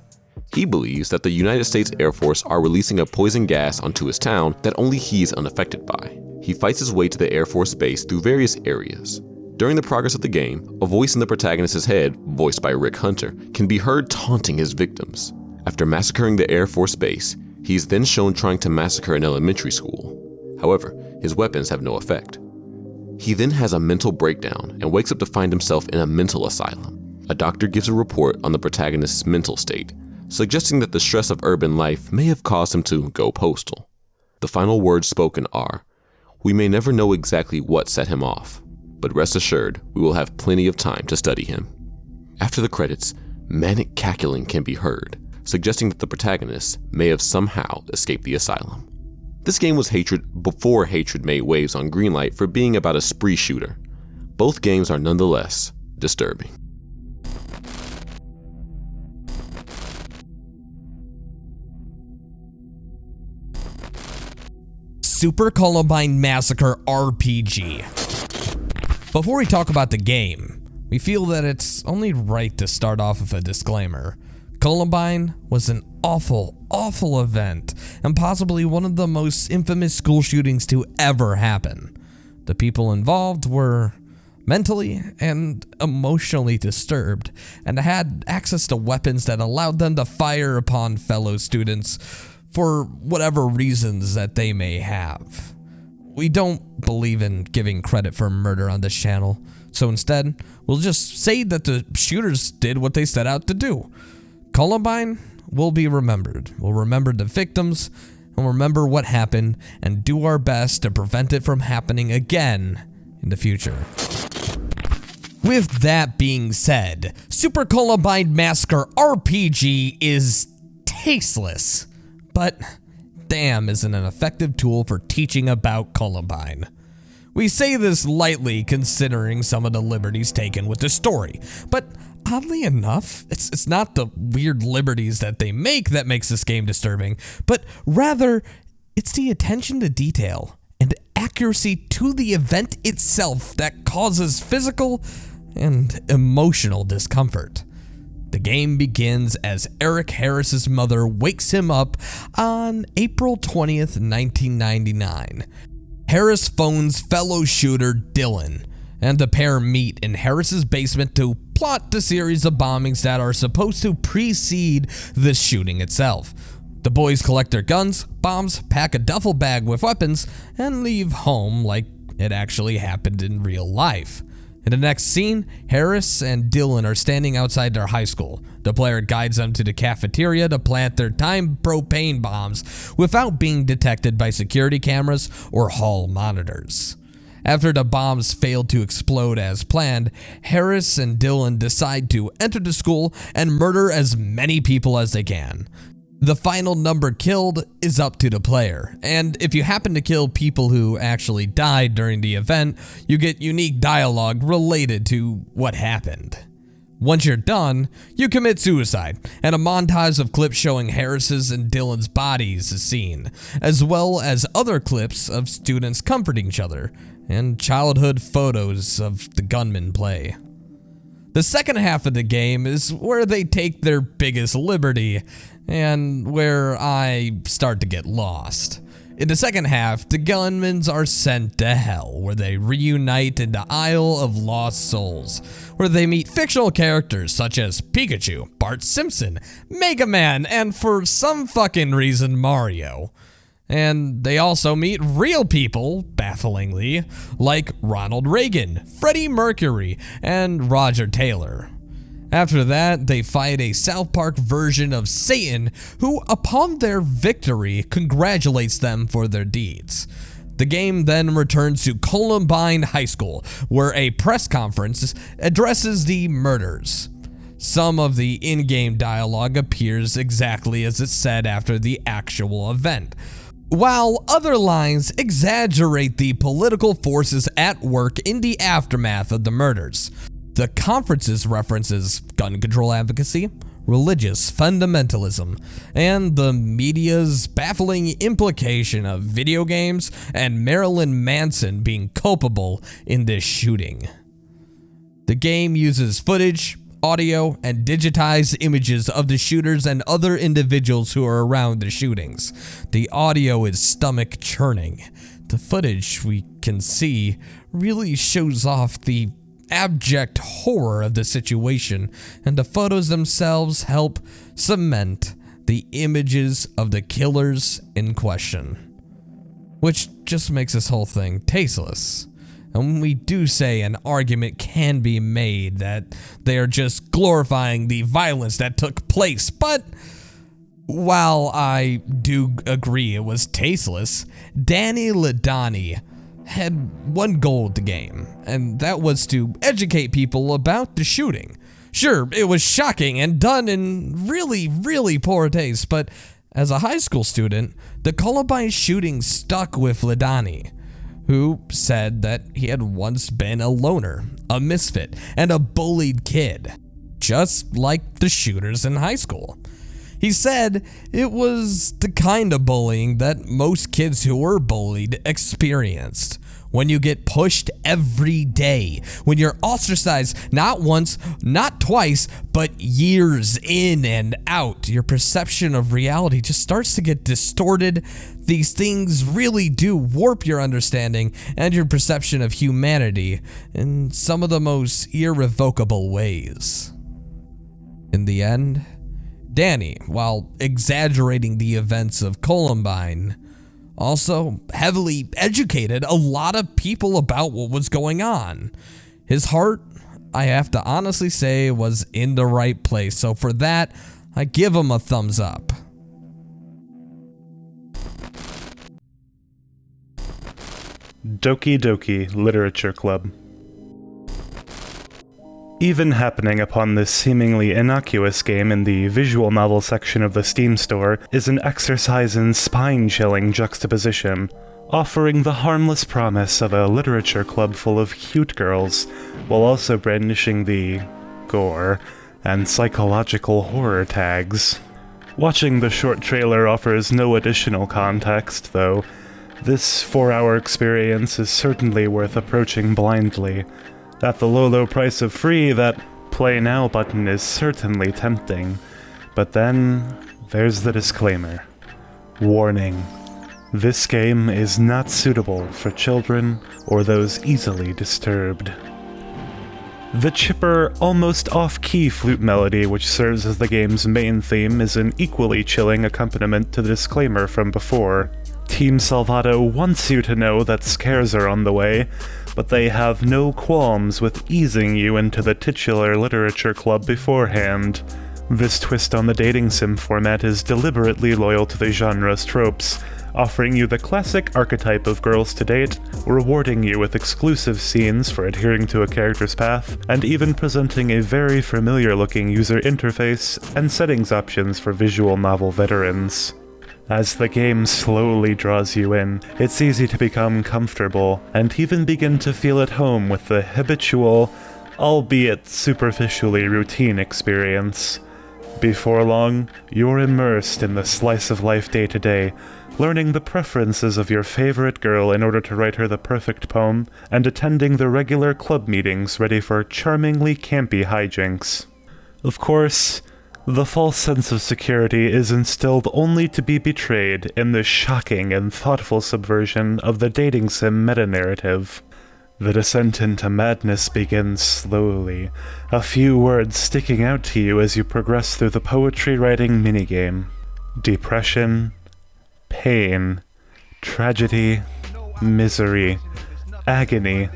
He believes that the United States Air Force are releasing a poison gas onto his town that only he is unaffected by. He fights his way to the Air Force base through various areas. During the progress of the game, a voice in the protagonist's head, voiced by Rick Hunter, can be heard taunting his victims. After massacring the Air Force base, he is then shown trying to massacre an elementary school. However, his weapons have no effect. He then has a mental breakdown and wakes up to find himself in a mental asylum. A doctor gives a report on the protagonist's mental state, suggesting that the stress of urban life may have caused him to go postal. The final words spoken are, "We may never know exactly what set him off, but rest assured we will have plenty of time to study him." After the credits, manic cackling can be heard, suggesting that the protagonist may have somehow escaped the asylum. This game was hatred before hatred made waves on Greenlight for being about a spree shooter. Both games are nonetheless disturbing. Super Columbine Massacre RPG. Before we talk about the game, we feel that it's only right to start off with a disclaimer. Columbine was an awful event, and possibly one of the most infamous school shootings to ever happen. The people involved were mentally and emotionally disturbed, and had access to weapons that allowed them to fire upon fellow students for whatever reasons that they may have. We don't believe in giving credit for murder on this channel, so instead, we'll just say that the shooters did what they set out to do. Columbine will be remembered. We'll remember the victims, and remember what happened, and do our best to prevent it from happening again in the future. With that being said, Super Columbine Massacre RPG is tasteless, but damn isn't an effective tool for teaching about Columbine. We say this lightly considering some of the liberties taken with the story, but oddly enough, it's not the weird liberties that they make that makes this game disturbing, but rather it's the attention to detail and accuracy to the event itself that causes physical and emotional discomfort. The game begins as Eric Harris's mother wakes him up on April 20th, 1999. Harris phones fellow shooter Dylan, and the pair meet in Harris's basement to plot the series of bombings that are supposed to precede the shooting itself. The boys collect their guns, bombs, pack a duffel bag with weapons, and leave home like it actually happened in real life. In the next scene, Harris and Dylan are standing outside their high school. The player guides them to the cafeteria to plant their timed propane bombs without being detected by security cameras or hall monitors. After the bombs failed to explode as planned, Harris and Dylan decide to enter the school and murder as many people as they can. The final number killed is up to the player, and if you happen to kill people who actually died during the event, you get unique dialogue related to what happened. Once you're done, you commit suicide, and a montage of clips showing Harris's and Dylan's bodies is seen, as well as other clips of students comforting each other, and childhood photos of the gunmen play. The second half of the game is where they take their biggest liberty, and where I start to get lost. In the second half, the gunmen are sent to hell, where they reunite in the Isle of Lost Souls, where they meet fictional characters such as Pikachu, Bart Simpson, Mega Man, and for some fucking reason, Mario. And they also meet real people, bafflingly, like Ronald Reagan, Freddie Mercury, and Roger Taylor. After that, they fight a South Park version of Satan who, upon their victory, congratulates them for their deeds. The game then returns to Columbine High School, where a press conference addresses the murders. Some of the in-game dialogue appears exactly as it said after the actual event, while other lines exaggerate the political forces at work in the aftermath of the murders. The conference's references gun control advocacy, religious fundamentalism, and the media's baffling implication of video games and Marilyn Manson being culpable in this shooting. The game uses footage, audio, and digitized images of the shooters and other individuals who are around the shootings. The audio is stomach churning. The footage we can see really shows off the abject horror of the situation, and the photos themselves help cement the images of the killers in question, which just makes this whole thing tasteless. And we do say an argument can be made that they are just glorifying the violence that took place, but while I do agree it was tasteless, Danny Ladani had one goal with the game, and that was to educate people about the shooting. Sure, it was shocking and done in really, really poor taste, but as a high school student, the Columbine shooting stuck with Ladani, who said that he had once been a loner, a misfit, and a bullied kid, just like the shooters in high school. He said it was the kind of bullying that most kids who were bullied experienced. When you get pushed every day, when you're ostracized not once, not twice, but years in and out, your perception of reality just starts to get distorted. These things really do warp your understanding and your perception of humanity in some of the most irrevocable ways. In the end, Danny, while exaggerating the events of Columbine, also heavily educated a lot of people about what was going on. His heart, I have to honestly say, was in the right place, so for that, I give him a thumbs up. Doki Doki Literature Club. Even happening upon this seemingly innocuous game in the visual novel section of the Steam store is an exercise in spine-chilling juxtaposition, offering the harmless promise of a literature club full of cute girls, while also brandishing the gore and psychological horror tags. Watching the short trailer offers no additional context, though. This 4-hour experience is certainly worth approaching blindly. At the low price of free, that Play Now button is certainly tempting. But then, there's the disclaimer. Warning. This game is not suitable for children or those easily disturbed. The chipper, almost off-key flute melody which serves as the game's main theme is an equally chilling accompaniment to the disclaimer from before. Team Salvato wants you to know that scares are on the way, but they have no qualms with easing you into the titular literature club beforehand. This twist on the dating sim format is deliberately loyal to the genre's tropes, offering you the classic archetype of girls to date, rewarding you with exclusive scenes for adhering to a character's path, and even presenting a very familiar-looking user interface and settings options for visual novel veterans. As the game slowly draws you in, it's easy to become comfortable, and even begin to feel at home with the habitual, albeit superficially routine experience. Before long, you're immersed in the slice of life day-to-day, learning the preferences of your favorite girl in order to write her the perfect poem, and attending the regular club meetings ready for charmingly campy hijinks. Of course, the false sense of security is instilled only to be betrayed in the shocking and thoughtful subversion of the dating sim meta-narrative. The descent into madness begins slowly, a few words sticking out to you as you progress through the poetry writing minigame. Depression, pain, tragedy, misery, agony,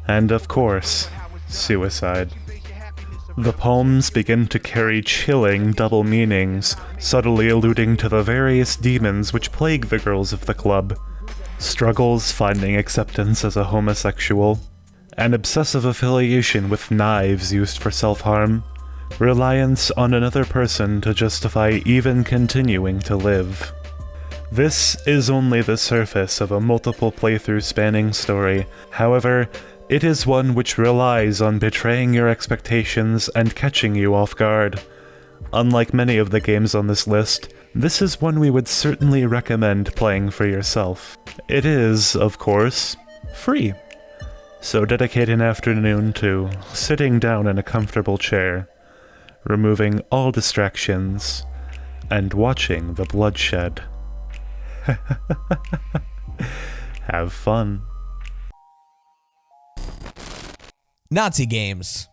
and of course, suicide. The poems begin to carry chilling double meanings, subtly alluding to the various demons which plague the girls of the club. Struggles finding acceptance as a homosexual, an obsessive affiliation with knives used for self-harm, reliance on another person to justify even continuing to live. This is only the surface of a multiple playthrough spanning story. However, it is one which relies on betraying your expectations and catching you off guard. Unlike many of the games on this list, this is one we would certainly recommend playing for yourself. It is, of course, free. So dedicate an afternoon to sitting down in a comfortable chair, removing all distractions, and watching the bloodshed. Have fun. Nazi games.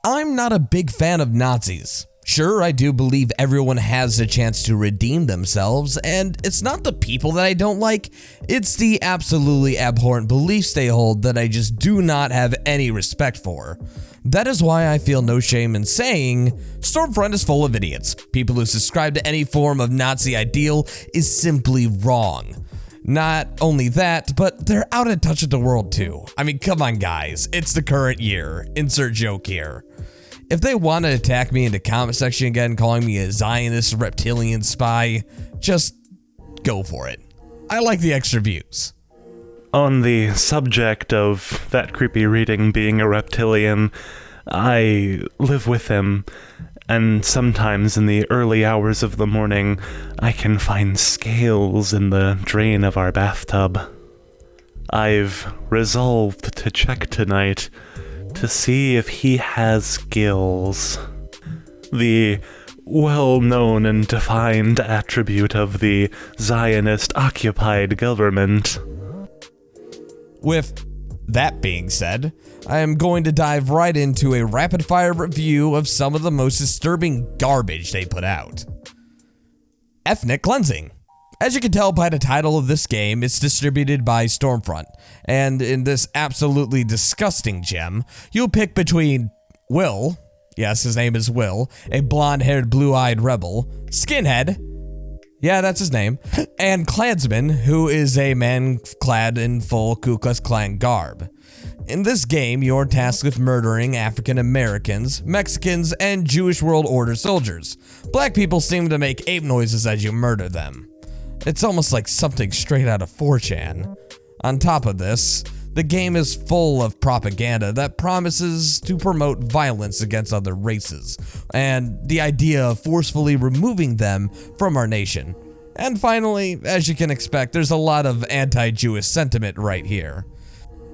I'm not a big fan of Nazis. Sure, I do believe everyone has a chance to redeem themselves, and it's not the people that I don't like, it's the absolutely abhorrent beliefs they hold that I just do not have any respect for. That is why I feel no shame in saying, Stormfront is full of idiots. People who subscribe to any form of Nazi ideal is simply wrong. Not only that, but they're out of touch with the world too. I mean, come on guys, it's the current year. Insert joke here. If they want to attack me in the comment section again, calling me a Zionist reptilian spy, just go for it. I like the extra views. On the subject of that creepy reading being a reptilian, I live with him, and sometimes in the early hours of the morning, I can find scales in the drain of our bathtub. I've resolved to check tonight to see if he has gills. The well-known and defined attribute of the Zionist-occupied government. With that being said, I am going to dive right into a rapid-fire review of some of the most disturbing garbage they put out. Ethnic Cleansing. As you can tell by the title of this game, it's distributed by Stormfront, and in this absolutely disgusting gem, you'll pick between Will, yes, his name is Will, a blonde-haired, blue-eyed rebel, Skinhead, yeah, that's his name, and Klansman, who is a man clad in full Ku Klux Klan garb. In this game, you're tasked with murdering African Americans, Mexicans, and Jewish World Order soldiers. Black people seem to make ape noises as you murder them. It's almost like something straight out of 4chan. On top of this, the game is full of propaganda that promises to promote violence against other races, and the idea of forcefully removing them from our nation. And finally, as you can expect, there's a lot of anti-Jewish sentiment right here.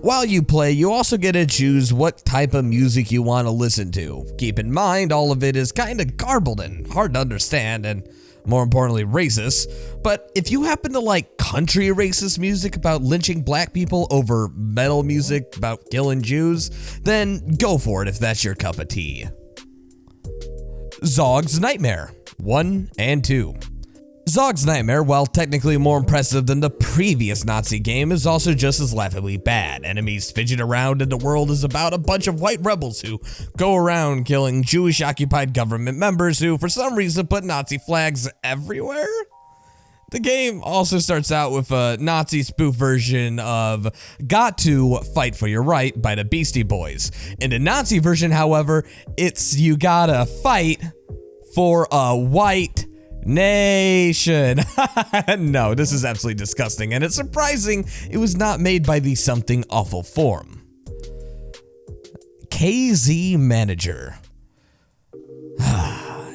While you play, you also get to choose what type of music you want to listen to. Keep in mind, all of it is kinda garbled and hard to understand, and more importantly, racist. But if you happen to like country racist music about lynching black people over metal music about killing Jews, then go for it if that's your cup of tea. ZOGS Nightmare 1 and 2. ZOGS Nightmare, while technically more impressive than the previous Nazi game, is also just as laughably bad. Enemies fidget around and the world is about a bunch of white rebels who go around killing Jewish-occupied government members who, for some reason, put Nazi flags everywhere? The game also starts out with a Nazi spoof version of Got to Fight for Your Right by the Beastie Boys. In the Nazi version, however, it's You Gotta Fight for a White Nation. No, this is absolutely disgusting, and it's surprising it was not made by the Something Awful forum. KZ Manager.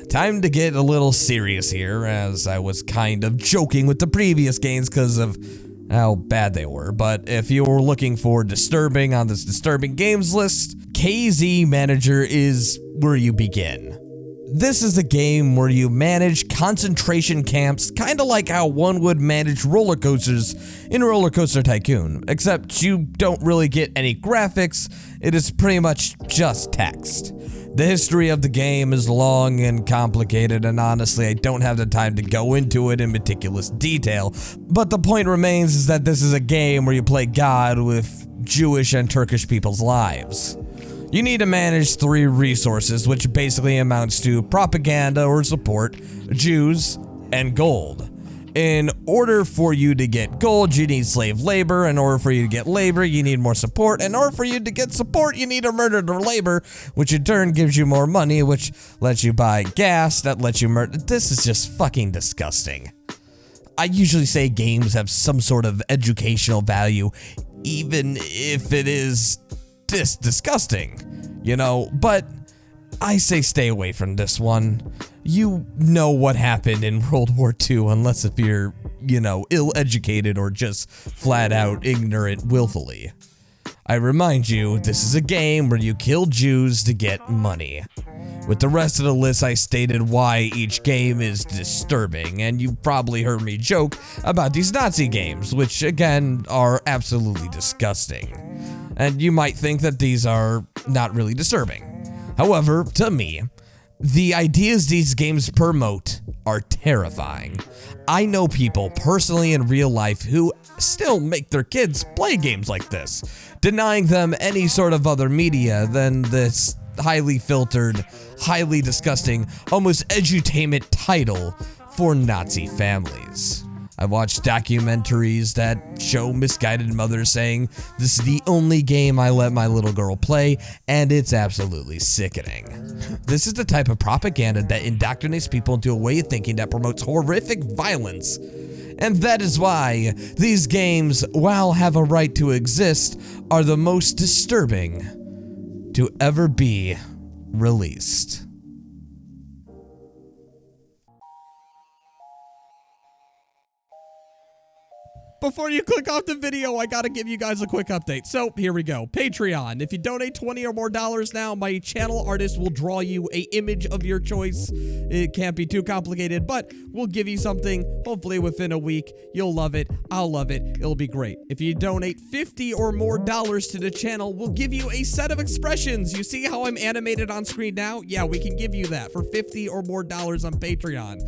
Time to get a little serious here, as I was kind of joking with the previous games because of how bad they were. But if you were looking for disturbing on this disturbing games list, KZ Manager is where you begin. This is a game where you manage concentration camps, kind of like how one would manage roller coasters in Roller Coaster Tycoon, except you don't really get any graphics. It is pretty much just text. The history of the game is long and complicated, and honestly, I don't have the time to go into it in meticulous detail. But the point remains is that this is a game where you play God with Jewish and Turkish people's lives. You need to manage 3 resources, which basically amounts to propaganda or support, Jews, and gold. In order for you to get gold, you need slave labor. In order for you to get labor, you need more support. In order for you to get support, you need to murder the labor, which in turn gives you more money, which lets you buy gas, that lets you murder. This is just fucking disgusting. I usually say games have some sort of educational value, even if it is this disgusting, you know, but I say stay away from this one. You know what happened in World War II, unless if you're, you know, ill-educated or just flat out ignorant willfully. I remind you, this is a game where you kill Jews to get money. With the rest of the list, I stated why each game is disturbing, and you probably heard me joke about these Nazi games, which again are absolutely disgusting. And you might think that these are not really disturbing. However, to me, the ideas these games promote are terrifying. I know people personally in real life who still make their kids play games like this, denying them any sort of other media than this highly filtered, highly disgusting, almost edutainment title for Nazi families. I watched documentaries that show misguided mothers saying, "This is the only game I let my little girl play," and it's absolutely sickening. This is the type of propaganda that indoctrinates people into a way of thinking that promotes horrific violence. And that is why these games, while have a right to exist, are the most disturbing to ever be released. Before you click off the video, I gotta give you guys a quick update. So here we go. Patreon. If you donate $20 or more now, my channel artist will draw you an image of your choice. It can't be too complicated, but we'll give you something hopefully within a week. You'll love it. I'll love it. It'll be great. If you donate $50 or more to the channel, we'll give you a set of expressions. You see how I'm animated on screen now? Yeah, we can give you that for $50 or more on Patreon.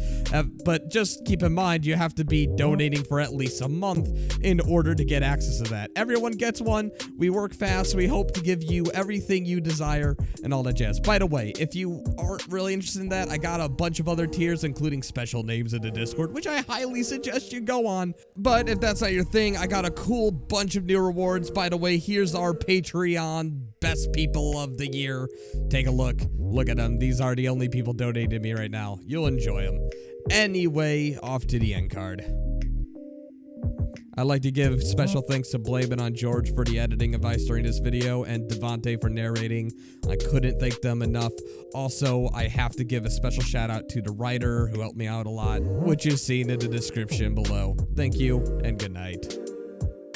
But just keep in mind, you have to be donating for at least a month in order to get access to that. Everyone gets one. We work fast. We hope to give you everything you desire and all that jazz. By the way, if you aren't really interested in that, I got a bunch of other tiers, including special names in the Discord, which I highly suggest you go on. But if that's not your thing, I got a cool bunch of new rewards. By the way, here's our Patreon best people of the year. Take a look. Look at them. These are the only people donating to me right now. You'll enjoy them. Anyway, off to the end card. I'd like to give special thanks to Blameitonjorge for the editing advice during this video, and Devontae for narrating. I couldn't thank them enough. Also, I have to give a special shout out to the writer who helped me out a lot, which is seen in the description below. Thank you, and good night.